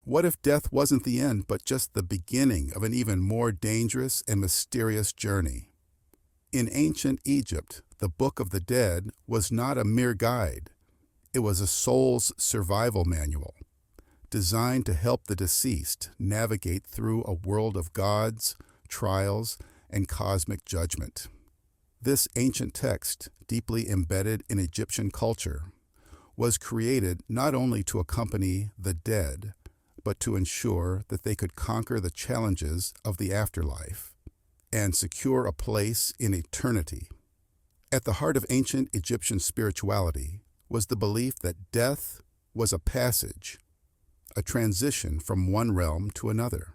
What if death wasn't the end, but just the beginning of an even more dangerous and mysterious journey? In ancient Egypt, the Book of the Dead was not a mere guide. It was a soul's survival manual, designed to help the deceased navigate through a world of gods, trials, and cosmic judgment. This ancient text, deeply embedded in Egyptian culture, was created not only to accompany the dead, but to ensure that they could conquer the challenges of the afterlife and secure a place in eternity. At the heart of ancient Egyptian spirituality was the belief that death was a passage, a transition from one realm to another.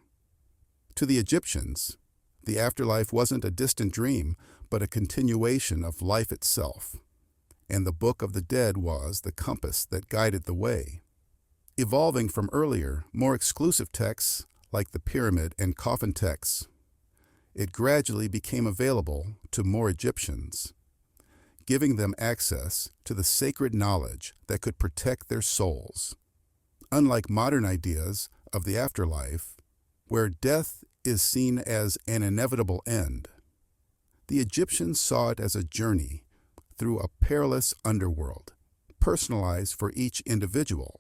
To the Egyptians, the afterlife wasn't a distant dream, but a continuation of life itself, and the Book of the Dead was the compass that guided the way. Evolving from earlier, more exclusive texts like the Pyramid and Coffin texts, it gradually became available to more Egyptians, giving them access to the sacred knowledge that could protect their souls. Unlike modern ideas of the afterlife, where death is seen as an inevitable end, the Egyptians saw it as a journey through a perilous underworld, personalized for each individual.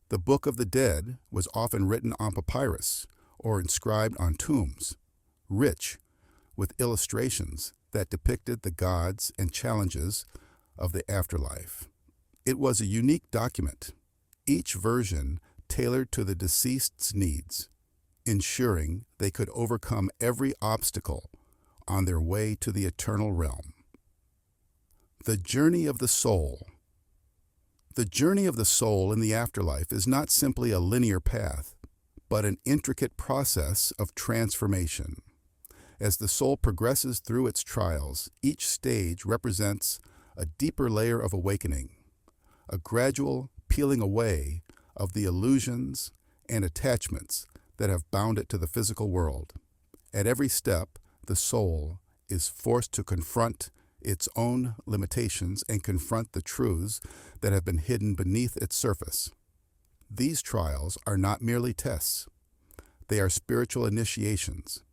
The Book of the Dead was often written on papyrus or inscribed on tombs, rich with illustrations that depicted the gods and challenges of the afterlife. It was a unique document, each version tailored to the deceased's needs, ensuring they could overcome every obstacle on their way to the eternal realm. The journey of the soul. The journey of the soul in the afterlife is not simply a linear path, but an intricate process of transformation. As the soul progresses through its trials, each stage represents a deeper layer of awakening, a gradual peeling away of the illusions and attachments that have bound it to the physical world. At every step, the soul is forced to confront its own limitations and confront the truths that have been hidden beneath its surface. These trials are not merely tests. They are spiritual initiations,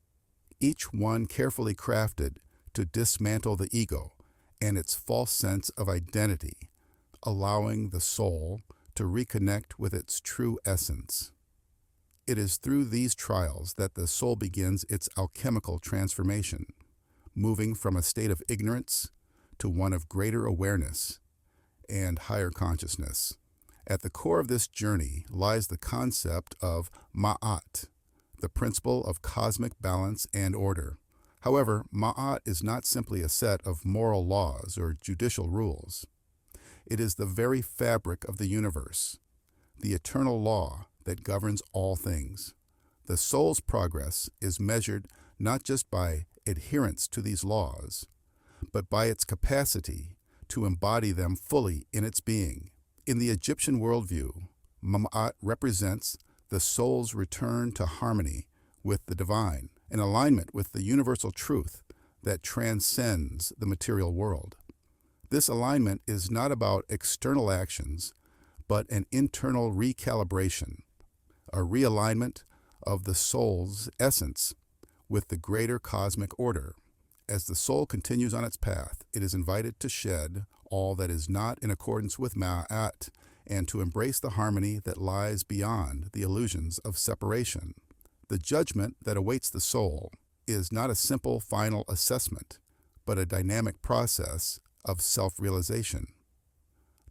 each one carefully crafted to dismantle the ego and its false sense of identity, allowing the soul to reconnect with its true essence. It is through these trials that the soul begins its alchemical transformation, moving from a state of ignorance to one of greater awareness and higher consciousness. At the core of this journey lies the concept of Ma'at, the principle of cosmic balance and order. However, Ma'at is not simply a set of moral laws or judicial rules. It is the very fabric of the universe, the eternal law that governs all things. The soul's progress is measured not just by adherence to these laws, but by its capacity to embody them fully in its being. In the Egyptian worldview, Ma'at represents the soul's return to harmony with the divine, in alignment with the universal truth that transcends the material world. This alignment is not about external actions, but an internal recalibration, a realignment of the soul's essence with the greater cosmic order. As the soul continues on its path, it is invited to shed all that is not in accordance with Ma'at and to embrace the harmony that lies beyond the illusions of separation. The judgment that awaits the soul is not a simple final assessment, but a dynamic process of self-realization.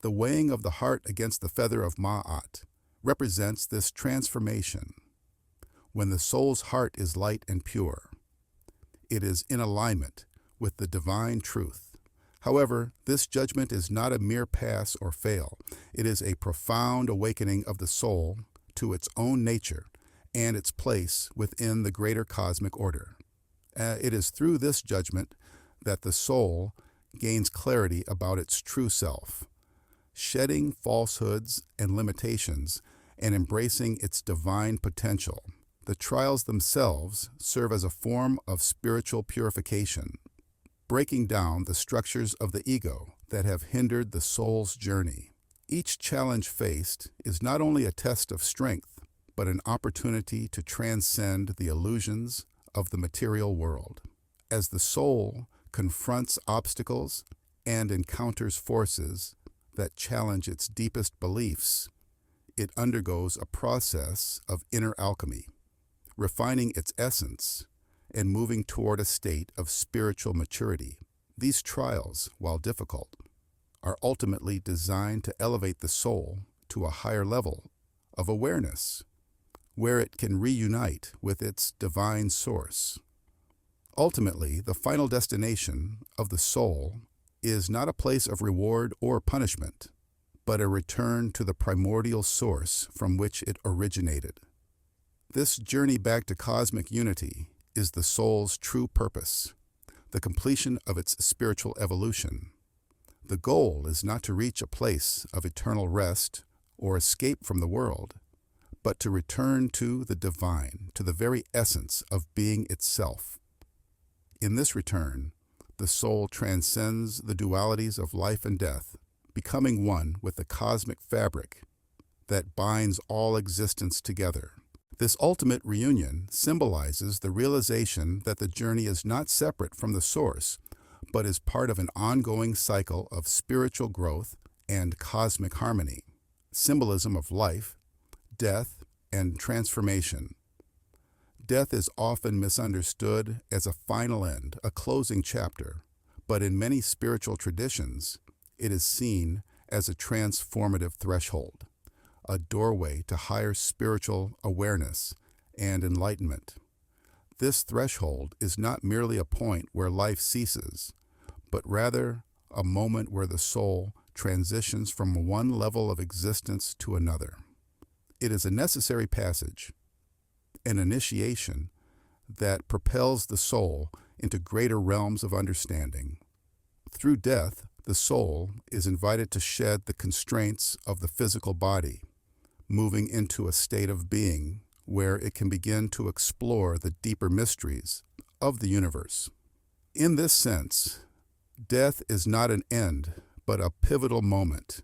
The weighing of the heart against the feather of Ma'at represents this transformation. When the soul's heart is light and pure, it is in alignment with the divine truth. However, this judgment is not a mere pass or fail. It is a profound awakening of the soul to its own nature and its place within the greater cosmic order. It is through this judgment that the soul gains clarity about its true self, shedding falsehoods and limitations and embracing its divine potential. The trials themselves serve as a form of spiritual purification, breaking down the structures of the ego that have hindered the soul's journey. Each challenge faced is not only a test of strength, but an opportunity to transcend the illusions of the material world. As the soul confronts obstacles and encounters forces that challenge its deepest beliefs, it undergoes a process of inner alchemy, refining its essence and moving toward a state of spiritual maturity. These trials, while difficult, are ultimately designed to elevate the soul to a higher level of awareness, where it can reunite with its divine source. Ultimately, the final destination of the soul is not a place of reward or punishment, but a return to the primordial source from which it originated. This journey back to cosmic unity is the soul's true purpose, the completion of its spiritual evolution. The goal is not to reach a place of eternal rest or escape from the world, but to return to the divine, to the very essence of being itself. In this return, the soul transcends the dualities of life and death, becoming one with the cosmic fabric that binds all existence together. This ultimate reunion symbolizes the realization that the journey is not separate from the source, but is part of an ongoing cycle of spiritual growth and cosmic harmony, symbolism of life, death, and transformation. Death is often misunderstood as a final end, a closing chapter, but in many spiritual traditions, it is seen as a transformative threshold, a doorway to higher spiritual awareness and enlightenment. This threshold is not merely a point where life ceases, but rather a moment where the soul transitions from one level of existence to another. It is a necessary passage, an initiation that propels the soul into greater realms of understanding. Through death, the soul is invited to shed the constraints of the physical body, moving into a state of being where it can begin to explore the deeper mysteries of the universe. In this sense, death is not an end, but a pivotal moment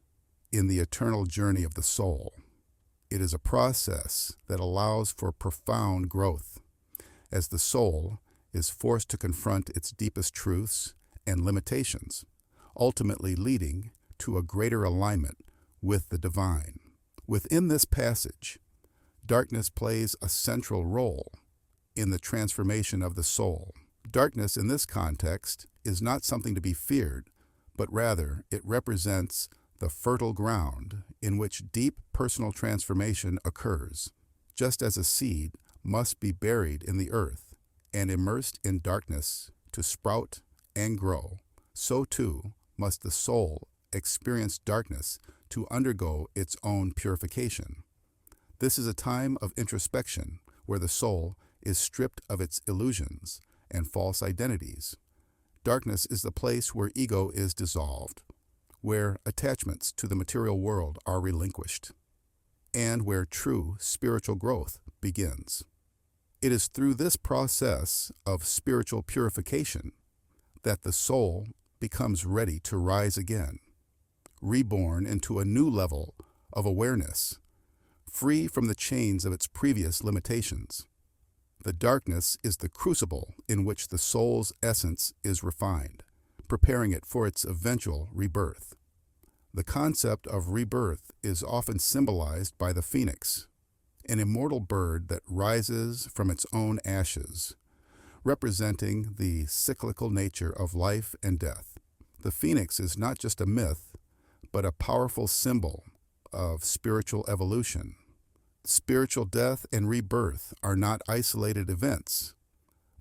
in the eternal journey of the soul. It is a process that allows for profound growth, as the soul is forced to confront its deepest truths and limitations, ultimately leading to a greater alignment with the divine. Within this passage, darkness plays a central role in the transformation of the soul. Darkness in this context is not something to be feared, but rather it represents the fertile ground in which deep personal transformation occurs. Just as a seed must be buried in the earth and immersed in darkness to sprout and grow, so too must the soul experience darkness to undergo its own purification. This is a time of introspection where the soul is stripped of its illusions and false identities. Darkness is the place where ego is dissolved, where attachments to the material world are relinquished, and where true spiritual growth begins. It is through this process of spiritual purification that the soul becomes ready to rise again, reborn into a new level of awareness, free from the chains of its previous limitations. The darkness is the crucible in which the soul's essence is refined, preparing it for its eventual rebirth. The concept of rebirth is often symbolized by the phoenix, an immortal bird that rises from its own ashes, representing the cyclical nature of life and death. The phoenix is not just a myth, but a powerful symbol of spiritual evolution. Spiritual death and rebirth are not isolated events,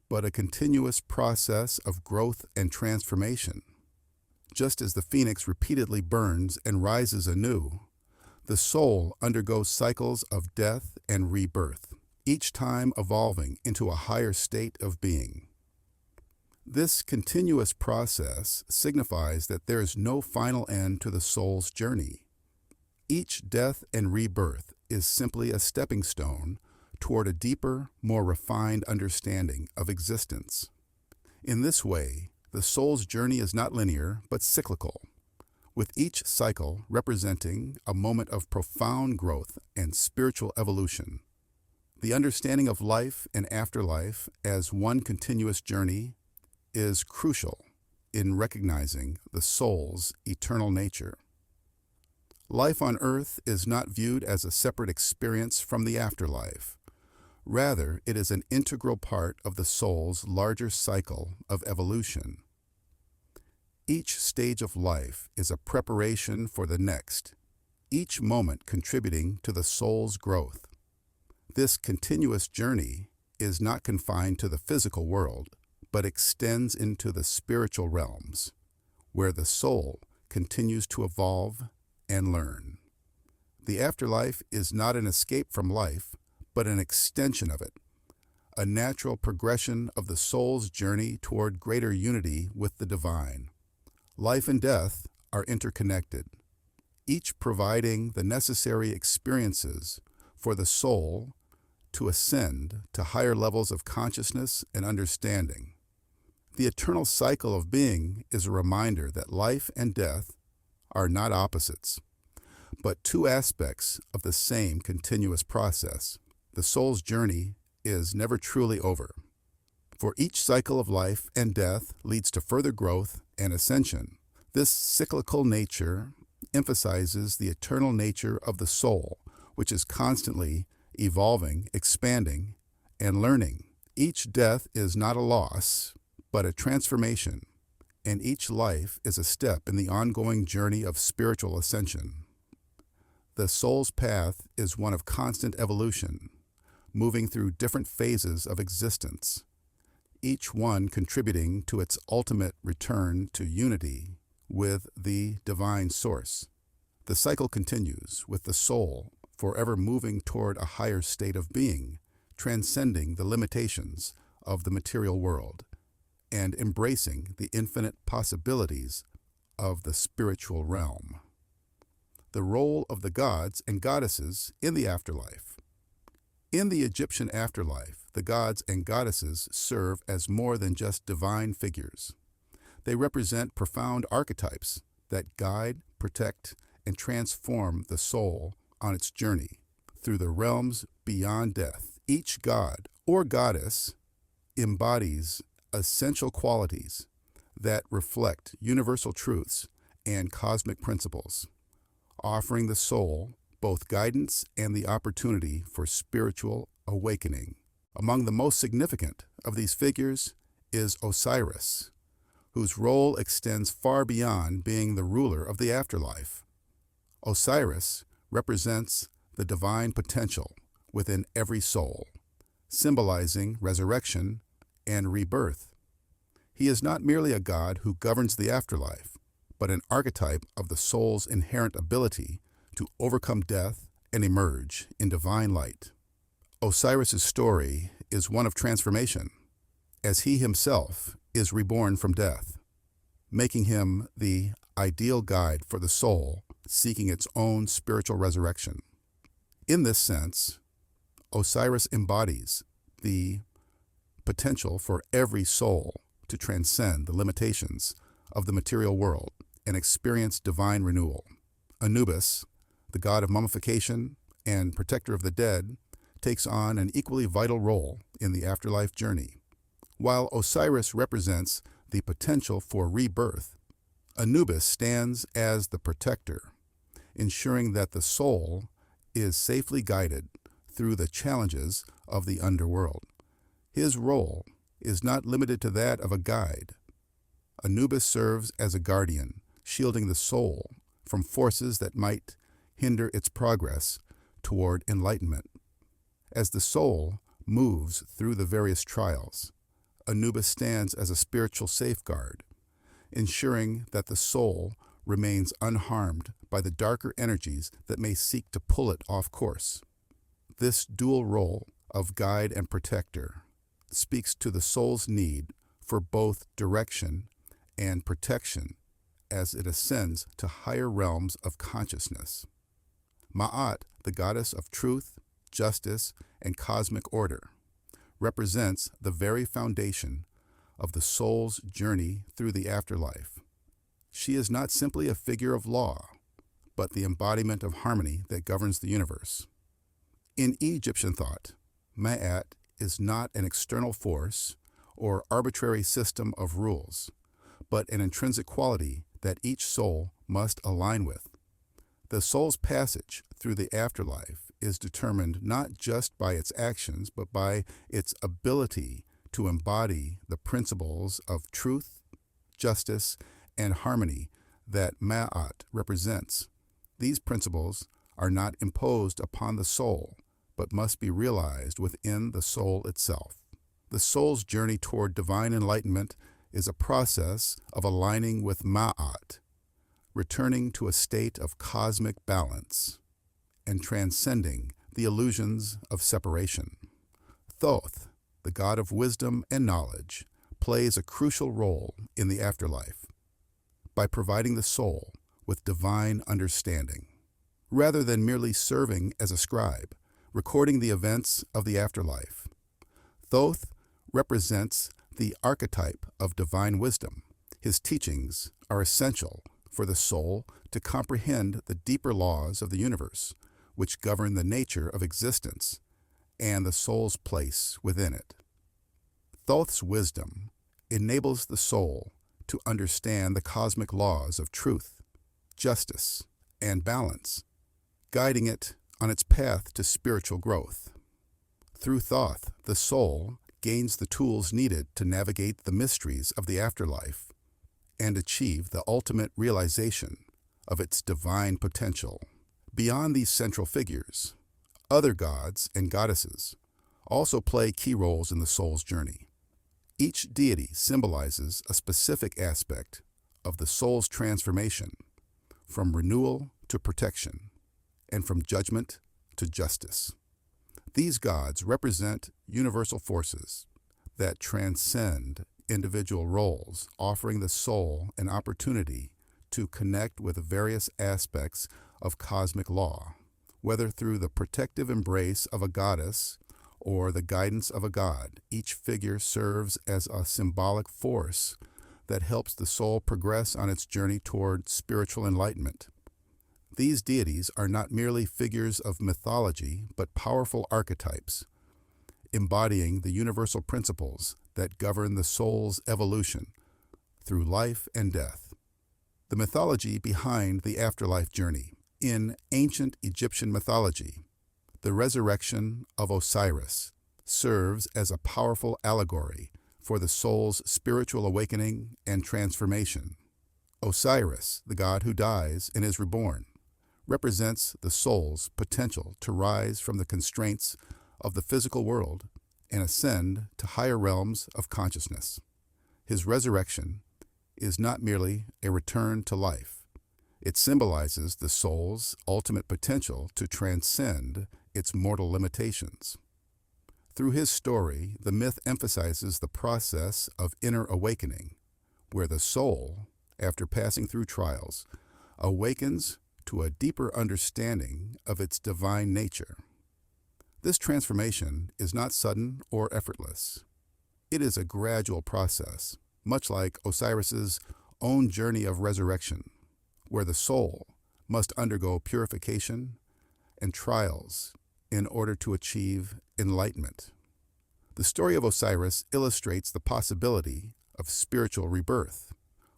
but a continuous process of growth and transformation. Just as the phoenix repeatedly burns and rises anew, the soul undergoes cycles of death and rebirth, each time evolving into a higher state of being. This continuous process signifies that there is no final end to the soul's journey. Each death and rebirth is simply a stepping stone toward a deeper, more refined understanding of existence. In this way, the soul's journey is not linear, but cyclical, with each cycle representing a moment of profound growth and spiritual evolution. The understanding of life and afterlife as one continuous journey is crucial in recognizing the soul's eternal nature. Life on earth is not viewed as a separate experience from the afterlife. Rather, it is an integral part of the soul's larger cycle of evolution. Each stage of life is a preparation for the next, each moment contributing to the soul's growth. This continuous journey is not confined to the physical world, but extends into the spiritual realms, where the soul continues to evolve and learn. The afterlife is not an escape from life, but an extension of it, a natural progression of the soul's journey toward greater unity with the divine. Life and death are interconnected, each providing the necessary experiences for the soul to ascend to higher levels of consciousness and understanding. The eternal cycle of being is a reminder that life and death are not opposites, but two aspects of the same continuous process. The soul's journey is never truly over, for each cycle of life and death leads to further growth and ascension. This cyclical nature emphasizes the eternal nature of the soul, which is constantly evolving, expanding, and learning. Each death is not a loss, but a transformation, and each life is a step in the ongoing journey of spiritual ascension. The soul's path is one of constant evolution, moving through different phases of existence, each one contributing to its ultimate return to unity with the divine source. The cycle continues, with the soul forever moving toward a higher state of being, transcending the limitations of the material world, and embracing the infinite possibilities of the spiritual realm. The role of the gods and goddesses in the afterlife. In the Egyptian afterlife, the gods and goddesses serve as more than just divine figures. They represent profound archetypes that guide, protect, and transform the soul on its journey through the realms beyond death. Each god or goddess embodies essential qualities that reflect universal truths and cosmic principles, offering the soul both guidance and the opportunity for spiritual awakening. Among the most significant of these figures is Osiris, whose role extends far beyond being the ruler of the afterlife. Osiris represents the divine potential within every soul, symbolizing resurrection and rebirth. He is not merely a god who governs the afterlife, but an archetype of the soul's inherent ability to overcome death and emerge in divine light. Osiris's story is one of transformation, as he himself is reborn from death, making him the ideal guide for the soul seeking its own spiritual resurrection. In this sense, Osiris embodies the potential for every soul to transcend the limitations of the material world and experience divine renewal. Anubis, the god of mummification and protector of the dead, takes on an equally vital role in the afterlife journey. While Osiris represents the potential for rebirth, Anubis stands as the protector, ensuring that the soul is safely guided through the challenges of the underworld. His role is not limited to that of a guide. Anubis serves as a guardian, shielding the soul from forces that might hinder its progress toward enlightenment. As the soul moves through the various trials, Anubis stands as a spiritual safeguard, ensuring that the soul remains unharmed by the darker energies that may seek to pull it off course. This dual role of guide and protector speaks to the soul's need for both direction and protection as it ascends to higher realms of consciousness. Ma'at, the goddess of truth, justice, and cosmic order, represents the very foundation of the soul's journey through the afterlife. She is not simply a figure of law, but the embodiment of harmony that governs the universe. In Egyptian thought, Ma'at is not an external force or arbitrary system of rules, but an intrinsic quality that each soul must align with. The soul's passage through the afterlife is determined not just by its actions, but by its ability to embody the principles of truth, justice, and harmony that Ma'at represents. These principles are not imposed upon the soul, but must be realized within the soul itself. The soul's journey toward divine enlightenment is a process of aligning with Ma'at, returning to a state of cosmic balance, and transcending the illusions of separation. Thoth, the god of wisdom and knowledge, plays a crucial role in the afterlife by providing the soul with divine understanding. Rather than merely serving as a scribe, recording the events of the afterlife, Thoth represents the archetype of divine wisdom. His teachings are essential for the soul to comprehend the deeper laws of the universe, which govern the nature of existence and the soul's place within it. Thoth's wisdom enables the soul to understand the cosmic laws of truth, justice, and balance, guiding it on its path to spiritual growth. Through Thoth, the soul gains the tools needed to navigate the mysteries of the afterlife and achieve the ultimate realization of its divine potential. Beyond these central figures, other gods and goddesses also play key roles in the soul's journey. Each deity symbolizes a specific aspect of the soul's transformation, from renewal to protection, and from judgment to justice. These gods represent universal forces that transcend individual roles, offering the soul an opportunity to connect with the various aspects of cosmic law, whether through the protective embrace of a goddess or the guidance of a god. Each figure serves as a symbolic force that helps the soul progress on its journey toward spiritual enlightenment. These deities are not merely figures of mythology, but powerful archetypes, embodying the universal principles that govern the soul's evolution through life and death. The mythology behind the afterlife journey. In ancient Egyptian mythology, the resurrection of Osiris serves as a powerful allegory for the soul's spiritual awakening and transformation. Osiris, the god who dies and is reborn, represents the soul's potential to rise from the constraints of the physical world and ascend to higher realms of consciousness. His resurrection is not merely a return to life. It symbolizes the soul's ultimate potential to transcend its mortal limitations. Through his story, the myth emphasizes the process of inner awakening, where the soul, after passing through trials, awakens to a deeper understanding of its divine nature. This transformation is not sudden or effortless. It is a gradual process, much like Osiris's own journey of resurrection, where the soul must undergo purification and trials in order to achieve enlightenment. The story of Osiris illustrates the possibility of spiritual rebirth,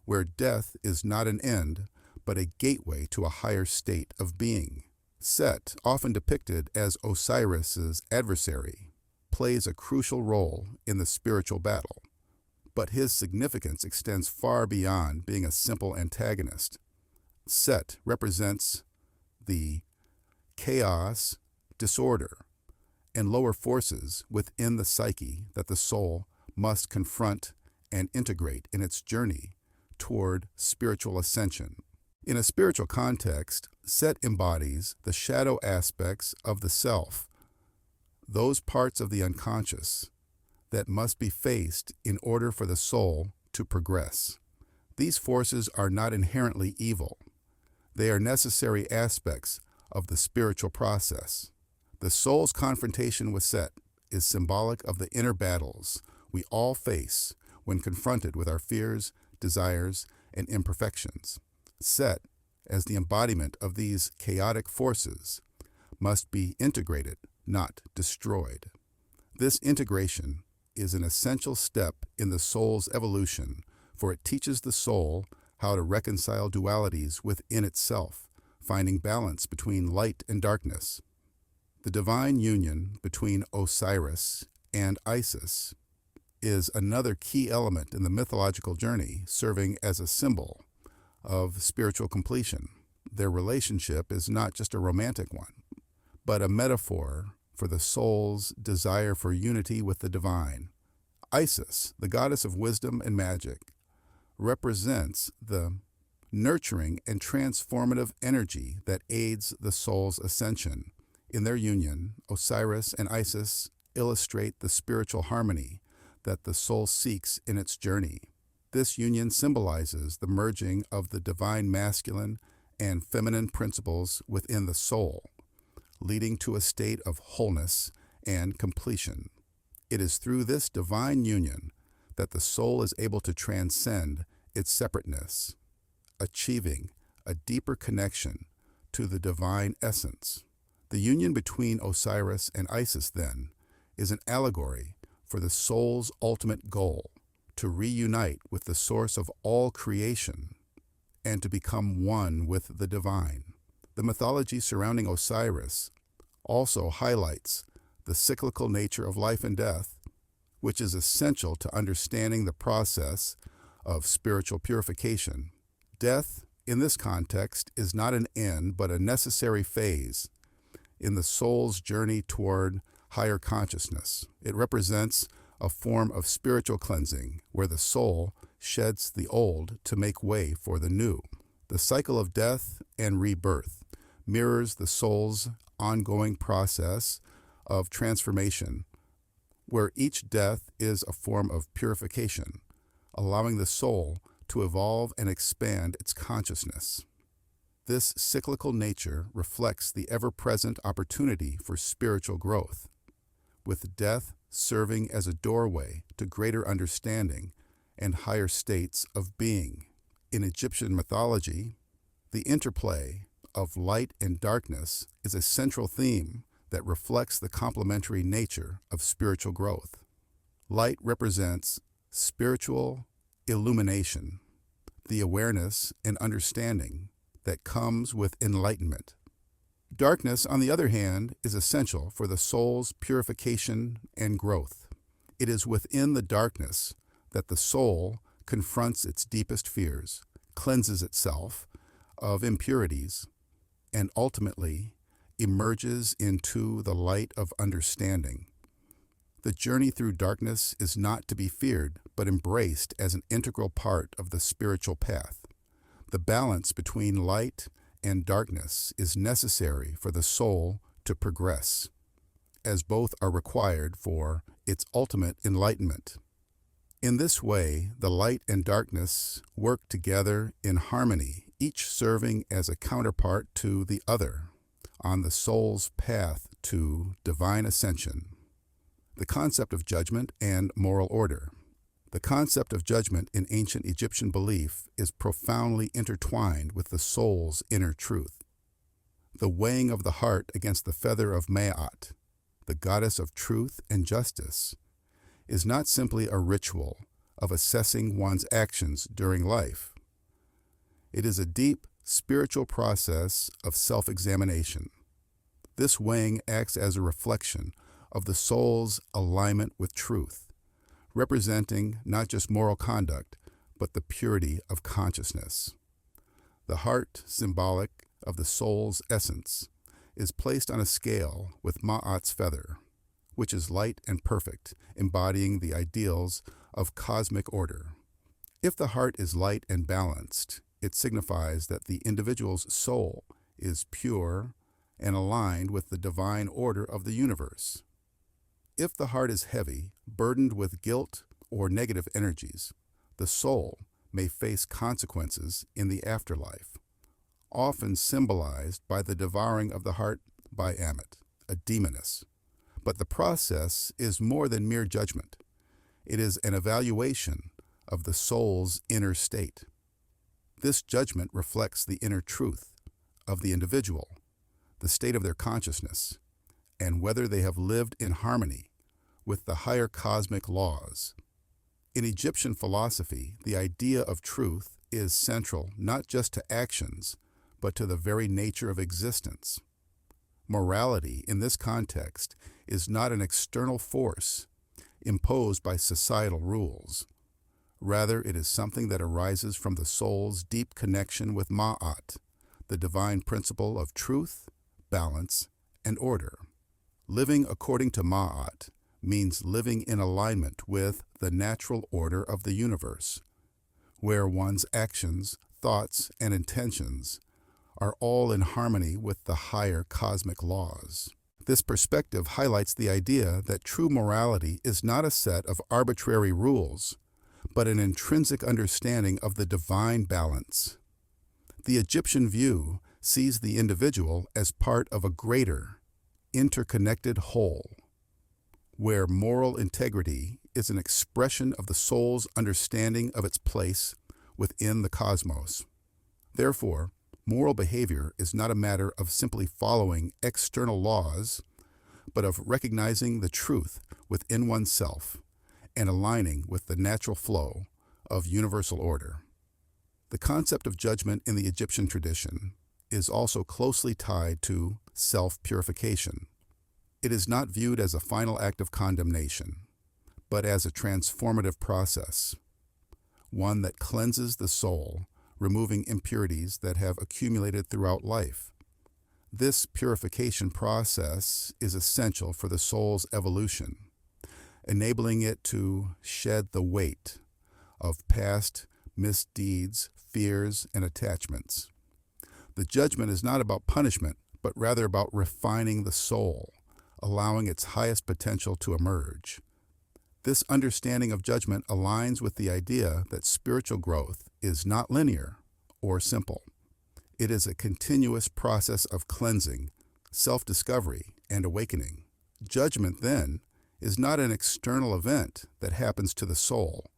where death is not an end, but a gateway to a higher state of being. Set, often depicted as Osiris's adversary, plays a crucial role in the spiritual battle, but his significance extends far beyond being a simple antagonist. Set represents the chaos, disorder, and lower forces within the psyche that the soul must confront and integrate in its journey toward spiritual ascension. In a spiritual context, Set embodies the shadow aspects of the self, those parts of the unconscious that must be faced in order for the soul to progress. These forces are not inherently evil. They are necessary aspects of the spiritual process. The soul's confrontation with Set is symbolic of the inner battles we all face when confronted with our fears, desires, and imperfections. Set, as the embodiment of these chaotic forces, must be integrated, not destroyed. This integration is an essential step in the soul's evolution, for it teaches the soul how to reconcile dualities within itself, finding balance between light and darkness. The divine union between Osiris and Isis is another key element in the mythological journey, serving as a symbol of spiritual completion. Their relationship is not just a romantic one, but a metaphor for the soul's desire for unity with the divine. Isis, the goddess of wisdom and magic, represents the nurturing and transformative energy that aids the soul's ascension. In their union, Osiris and Isis illustrate the spiritual harmony that the soul seeks in its journey. This union symbolizes the merging of the divine masculine and feminine principles within the soul, leading to a state of wholeness and completion. It is through this divine union that the soul is able to transcend its separateness, achieving a deeper connection to the divine essence. The union between Osiris and Isis, then, is an allegory for the soul's ultimate goal, to reunite with the source of all creation and to become one with the divine. The mythology surrounding Osiris also highlights the cyclical nature of life and death, which is essential to understanding the process of spiritual purification. Death, in this context, is not an end but a necessary phase in the soul's journey toward higher consciousness. It represents a form of spiritual cleansing where the soul sheds the old to make way for the new. The cycle of death and rebirth mirrors the soul's ongoing process of transformation, where each death is a form of purification, allowing the soul to evolve and expand its consciousness. This cyclical nature reflects the ever-present opportunity for spiritual growth, with death serving as a doorway to greater understanding and higher states of being. In Egyptian mythology, the interplay of light and darkness is a central theme that reflects the complementary nature of spiritual growth. Light represents spiritual illumination, the awareness and understanding that comes with enlightenment. Darkness, on the other hand, is essential for the soul's purification and growth. It is within the darkness that the soul confronts its deepest fears, cleanses itself of impurities, and ultimately emerges into the light of understanding. The journey through darkness is not to be feared, but embraced as an integral part of the spiritual path. The balance between light and darkness is necessary for the soul to progress, as both are required for its ultimate enlightenment. In this way, the light and darkness work together in harmony, each serving as a counterpart to the other on the soul's path to divine ascension. The concept of judgment and moral order. The concept of judgment in ancient Egyptian belief is profoundly intertwined with the soul's inner truth. The weighing of the heart against the feather of Ma'at, the goddess of truth and justice, is not simply a ritual of assessing one's actions during life. It is a deep spiritual process of self-examination. This weighing acts as a reflection of the soul's alignment with truth, representing not just moral conduct, but the purity of consciousness. The heart, symbolic of the soul's essence, is placed on a scale with Ma'at's feather, which is light and perfect, embodying the ideals of cosmic order. If the heart is light and balanced, it signifies that the individual's soul is pure and aligned with the divine order of the universe. If the heart is heavy, burdened with guilt or negative energies, the soul may face consequences in the afterlife, often symbolized by the devouring of the heart by Ammit, a demoness. But the process is more than mere judgment. It is an evaluation of the soul's inner state. This judgment reflects the inner truth of the individual, the state of their consciousness, and whether they have lived in harmony with the higher cosmic laws. In Egyptian philosophy, the idea of truth is central not just to actions, but to the very nature of existence. Morality, in this context, is not an external force imposed by societal rules. Rather, it is something that arises from the soul's deep connection with Ma'at, the divine principle of truth, balance, and order. Living according to Ma'at means living in alignment with the natural order of the universe, where one's actions, thoughts, and intentions are all in harmony with the higher cosmic laws. This perspective highlights the idea that true morality is not a set of arbitrary rules, but an intrinsic understanding of the divine balance. The Egyptian view sees the individual as part of a greater, interconnected whole, where moral integrity is an expression of the soul's understanding of its place within the cosmos. Therefore, moral behavior is not a matter of simply following external laws, but of recognizing the truth within oneself and aligning with the natural flow of universal order. The concept of judgment in the Egyptian tradition is also closely tied to self-purification. It is not viewed as a final act of condemnation, but as a transformative process, one that cleanses the soul, removing impurities that have accumulated throughout life. This purification process is essential for the soul's evolution, enabling it to shed the weight of past misdeeds, fears, and attachments. The judgment is not about punishment, but rather about refining the soul, allowing its highest potential to emerge. This understanding of judgment aligns with the idea that spiritual growth is not linear or simple. It is a continuous process of cleansing, self-discovery, and awakening. Judgment, then, is not an external event that happens to the soul,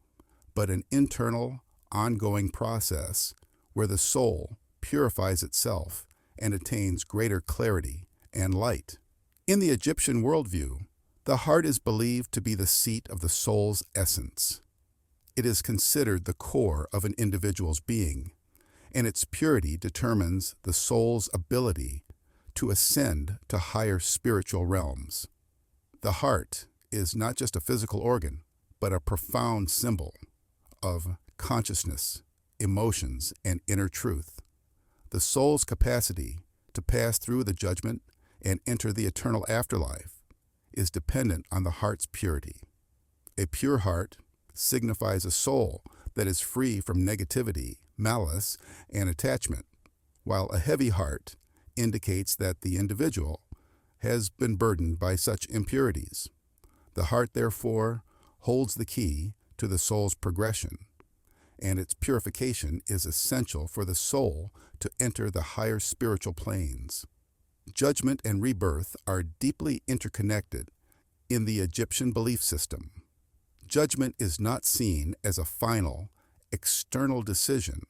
but an internal, ongoing process where the soul purifies itself and attains greater clarity and light. In the Egyptian worldview, the heart is believed to be the seat of the soul's essence. It is considered the core of an individual's being, and its purity determines the soul's ability to ascend to higher spiritual realms. The heart is not just a physical organ, but a profound symbol of consciousness, emotions, and inner truth. The soul's capacity to pass through the judgment and enter the eternal afterlife is dependent on the heart's purity. A pure heart signifies a soul that is free from negativity, malice, and attachment, while a heavy heart indicates that the individual has been burdened by such impurities. The heart, therefore, holds the key to the soul's progression, and its purification is essential for the soul to enter the higher spiritual planes. Judgment and rebirth are deeply interconnected in the Egyptian belief system. Judgment is not seen as a final, external decision,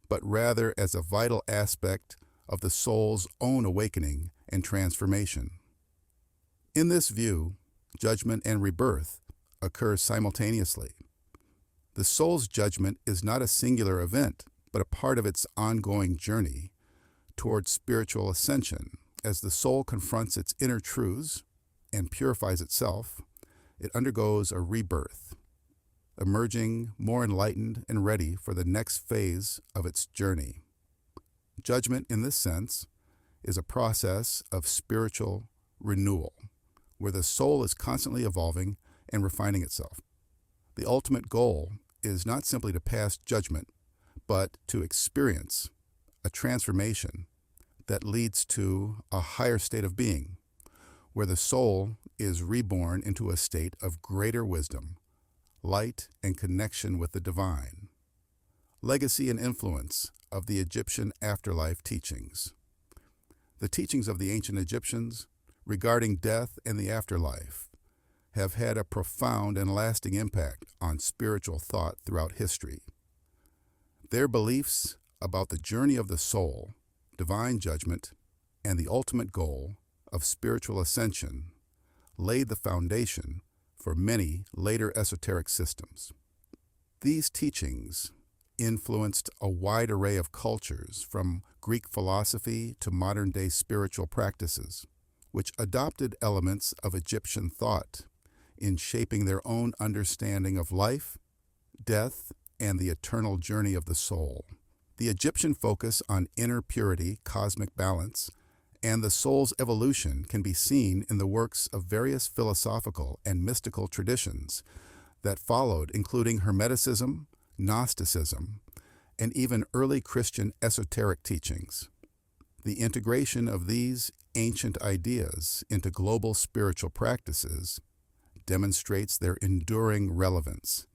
but rather as a vital aspect of the soul's own awakening and transformation. In this view, judgment and rebirth occur simultaneously. The soul's judgment is not a singular event, but a part of its ongoing journey towards spiritual ascension. As the soul confronts its inner truths and purifies itself, it undergoes a rebirth, emerging more enlightened and ready for the next phase of its journey. Judgment, in this sense, is a process of spiritual renewal, where the soul is constantly evolving and refining itself. The ultimate goal is not simply to pass judgment, but to experience a transformation that leads to a higher state of being, where the soul is reborn into a state of greater wisdom, light, and connection with the divine. Legacy and influence of the Egyptian afterlife teachings. The teachings of the ancient Egyptians regarding death and the afterlife have had a profound and lasting impact on spiritual thought throughout history. Their beliefs about the journey of the soul, divine judgment, and the ultimate goal of spiritual ascension laid the foundation for many later esoteric systems. These teachings influenced a wide array of cultures, from Greek philosophy to modern-day spiritual practices, which adopted elements of Egyptian thought in shaping their own understanding of life, death, and the eternal journey of the soul. The Egyptian focus on inner purity, cosmic balance, and the soul's evolution can be seen in the works of various philosophical and mystical traditions that followed, including Hermeticism, Gnosticism, and even early Christian esoteric teachings. The integration of these ancient ideas into global spiritual practices demonstrates their enduring relevance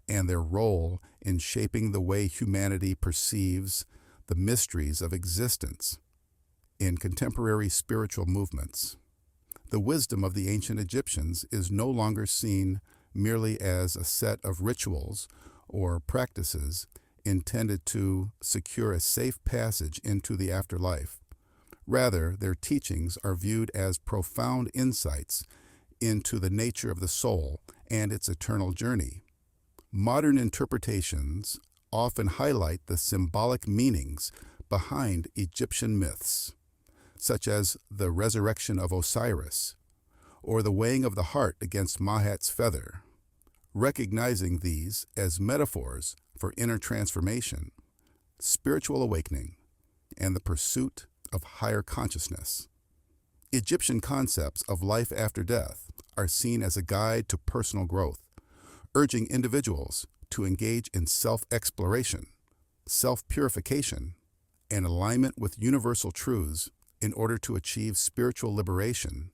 and their role in shaping the way humanity perceives the mysteries of existence. In contemporary spiritual movements, the wisdom of the ancient Egyptians is no longer seen merely as a set of rituals or practices intended to secure a safe passage into the afterlife. Rather, their teachings are viewed as profound insights into the nature of the soul and its eternal journey. Modern interpretations often highlight the symbolic meanings behind Egyptian myths, such as the resurrection of Osiris or the weighing of the heart against Mahat's feather, recognizing these as metaphors for inner transformation, spiritual awakening, and the pursuit of higher consciousness. Egyptian concepts of life after death are seen as a guide to personal growth, urging individuals to engage in self-exploration, self-purification, and alignment with universal truths in order to achieve spiritual liberation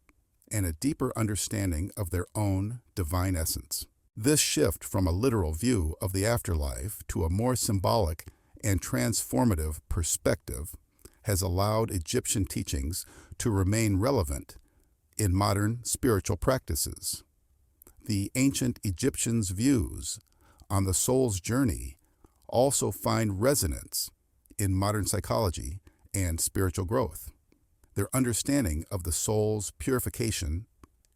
and a deeper understanding of their own divine essence. This shift from a literal view of the afterlife to a more symbolic and transformative perspective has allowed Egyptian teachings to remain relevant in modern spiritual practices. The ancient Egyptians' views on the soul's journey also find resonance in modern psychology and spiritual growth. Their understanding of the soul's purification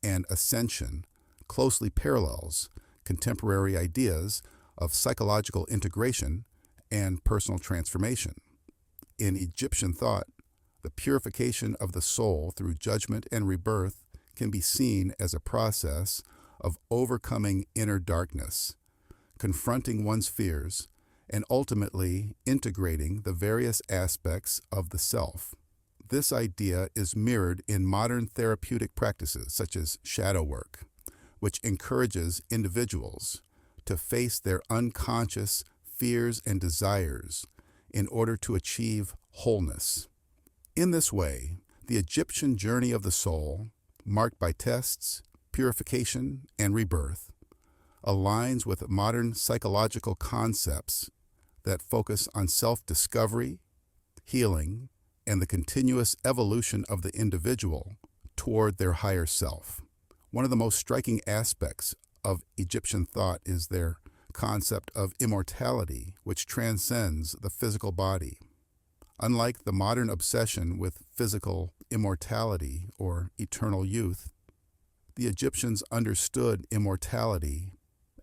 and ascension closely parallels contemporary ideas of psychological integration and personal transformation. In Egyptian thought, the purification of the soul through judgment and rebirth can be seen as a process of overcoming inner darkness, confronting one's fears, and ultimately integrating the various aspects of the self. This idea is mirrored in modern therapeutic practices such as shadow work, which encourages individuals to face their unconscious fears and desires in order to achieve wholeness. In this way, the Egyptian journey of the soul, marked by tests, purification, and rebirth, aligns with modern psychological concepts that focus on self-discovery, healing, and the continuous evolution of the individual toward their higher self. One of the most striking aspects of Egyptian thought is their concept of immortality, which transcends the physical body. Unlike the modern obsession with physical immortality or eternal youth, the Egyptians understood immortality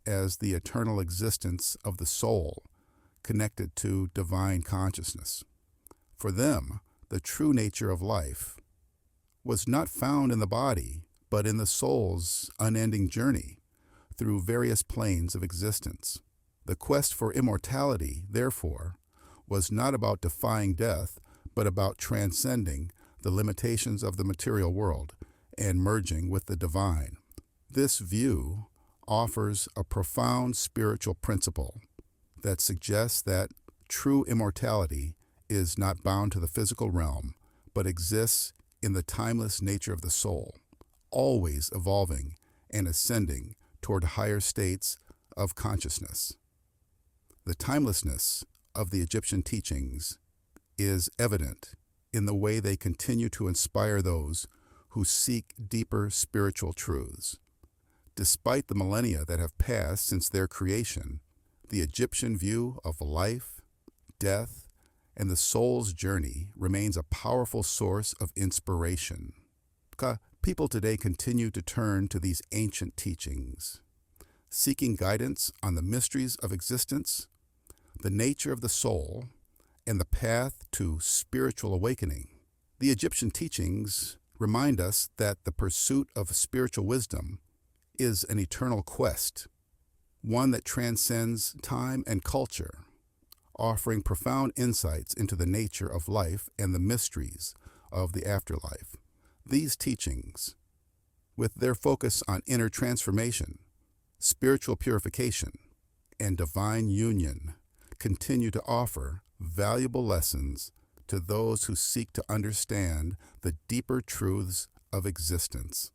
as the eternal existence of the soul connected to divine consciousness. For them, the true nature of life was not found in the body, but in the soul's unending journey through various planes of existence. The quest for immortality, therefore, was not about defying death, but about transcending the limitations of the material world and merging with the divine. This view offers a profound spiritual principle that suggests that true immortality is not bound to the physical realm, but exists in the timeless nature of the soul, always evolving and ascending toward higher states of consciousness. The timelessness of the Egyptian teachings is evident in the way they continue to inspire those who seek deeper spiritual truths. Despite the millennia that have passed since their creation, the Egyptian view of life, death, and the soul's journey remains a powerful source of inspiration. People today continue to turn to these ancient teachings, seeking guidance on the mysteries of existence, the nature of the soul, and the path to spiritual awakening. The Egyptian teachings remind us that the pursuit of spiritual wisdom is an eternal quest, one that transcends time and culture, offering profound insights into the nature of life and the mysteries of the afterlife. These teachings, with their focus on inner transformation, spiritual purification, and divine union, continue to offer valuable lessons to those who seek to understand the deeper truths of existence.